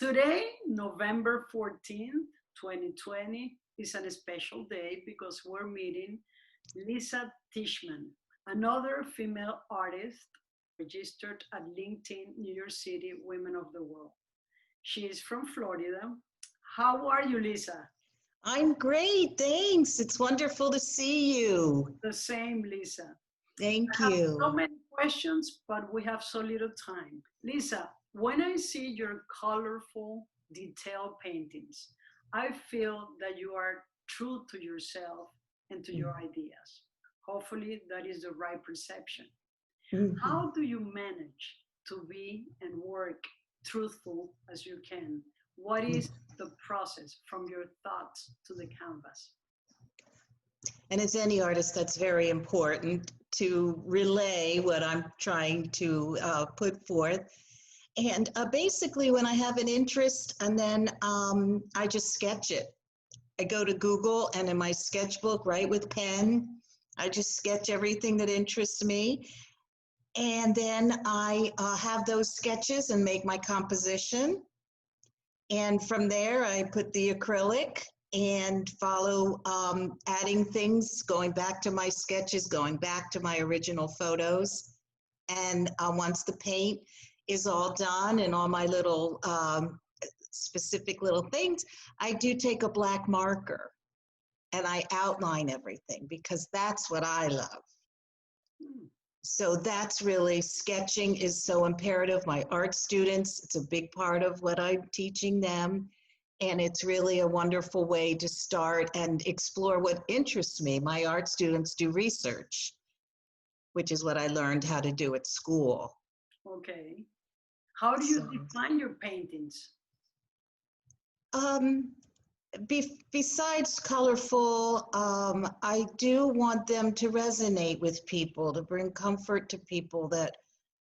Today, November 14th, 2020, is a special day because we're meeting Lisa Tishman, another female artist registered at LinkedIn, New York City, Women of the World. She is from Florida. How are you, Lisa? I'm great, thanks. It's wonderful to see you. The same, Lisa. Thank I have you. so many questions, but we have so little time. Lisa, when I see your colorful, detailed paintings, I feel that you are true to yourself and to your ideas. Hopefully, that is the right perception. Mhm. How do you manage to be and work truthful as you can? What is the process from your thoughts to the canvas? And as any artist, that's very important to relay what I'm trying to put forth. And basically, when I have an interest, and then I just sketch it. I go to Google, and in my sketchbook, write with pen. I just sketch everything that interests me. And then I have those sketches and make my composition. And from there, I put the acrylic and follow adding things, going back to my sketches, going back to my original photos. And once the paint is all done and all my little specific little things, I do take a black marker and I outline everything because that's what I love. So that's really, sketching is so imperative. My art students, it's a big part of what I'm teaching them. And it's really a wonderful way to start and explore what interests me. My art students do research, which is what I learned how to do at school. Okay. How do you define your paintings? Besides colorful, I do want them to resonate with people, to bring comfort to people that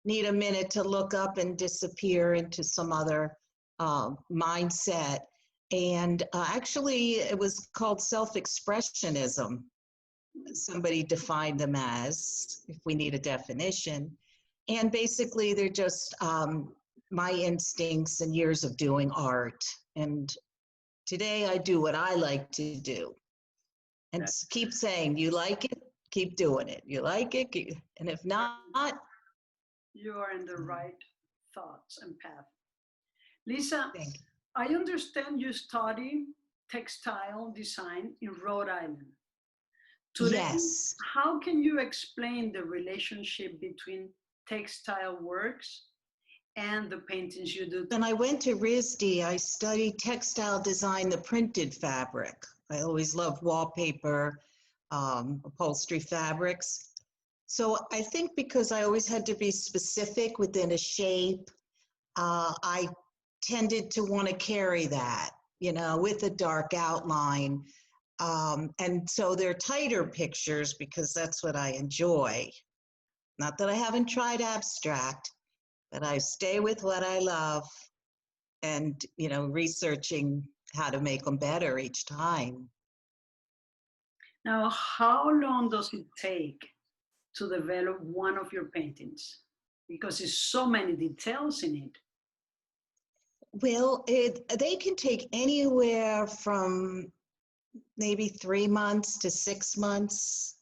need a minute to look up and disappear into some other mindset. And actually, it was called self-expressionism. Somebody defined them as, if we need a definition. And basically, they're just my instincts and years of doing art. And today I do what I like to do. And keep saying, you like it, keep doing it. You like it, and if not, you are in the right thoughts and path. Lisa, I understand you study textile design in Rhode Island. Today, yes. How can you explain the relationship between textile works and the paintings you do? When I went to RISD, I studied textile design, the printed fabric. I always loved wallpaper, upholstery fabrics. So I think because I always had to be specific within a shape, I tended to want to carry that, you know, with a dark outline. And so they're tighter pictures because that's what I enjoy. Not that I haven't tried abstract, but I stay with what I love and, you know, researching how to make them better each time. Now, how long does it take to develop one of your paintings? Because there's so many details in it. Well, they can take anywhere from maybe 3 months to 6 months,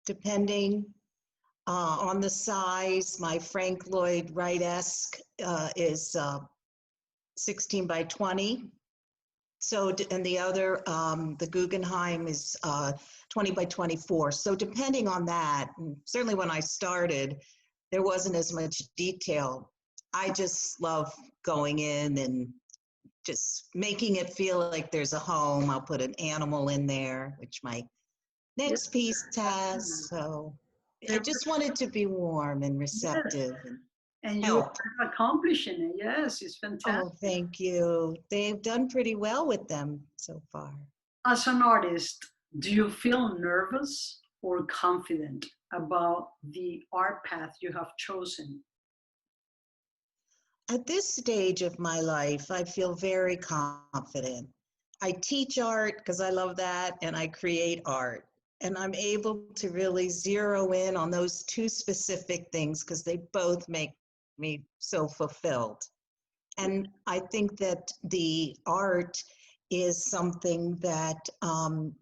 depending on the size. My Frank Lloyd Wright-esque is 16 by 20. So, and the other, the Guggenheim is 20 by 24. So depending on that, and certainly when I started, there wasn't as much detail. I just love going in and just making it feel like there's a home. I'll put an animal in there, which my next piece has. So I just want it to be warm and receptive. And you are accomplishing it. Yes, it's fantastic. Oh, thank you. They've done pretty well with them so far. As an artist, do you feel nervous or confident about the art path you have chosen? At this stage of my life, I feel very confident. I teach art because I love that, and I create art. And I'm able to really zero in on those two specific things because they both make me so fulfilled. And I think that the art is something that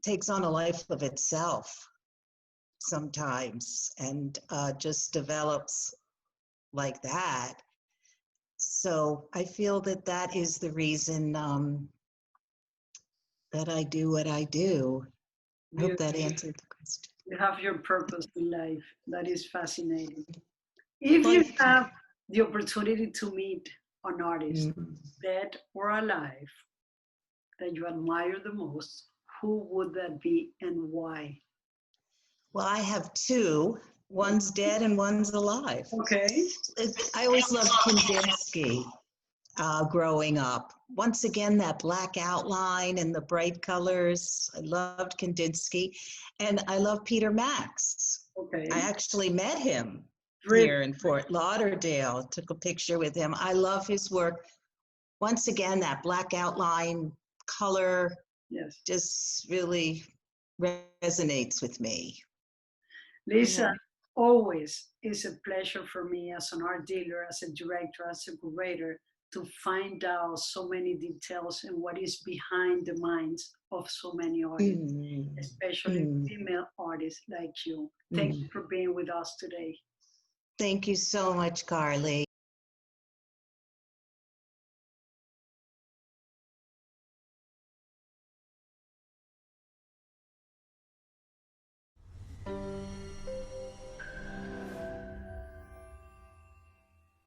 takes on a life of itself sometimes and just develops like that. So I feel that that is the reason that I do what I do. I hope that answered the question. You have your purpose in life. That is fascinating. If you Like, have the opportunity to meet an artist, mm, dead or alive, that you admire the most, who would that be and why? well, I have two. One's dead and one's alive. Okay. I always loved Kandinsky growing up. Once again, that black outline and the bright colors. I loved Kandinsky. And I love Peter Max. Okay. I actually met him Really? here in Fort Lauderdale, took a picture with him. I love his work. Once again, that black outline color Yes. just really resonates with me. Lisa, always is a pleasure for me as an art dealer, as a director, as a curator, to find out so many details and what is behind the minds of so many artists, especially female artists like you. Thank you for being with us today. Thank you so much, Carly.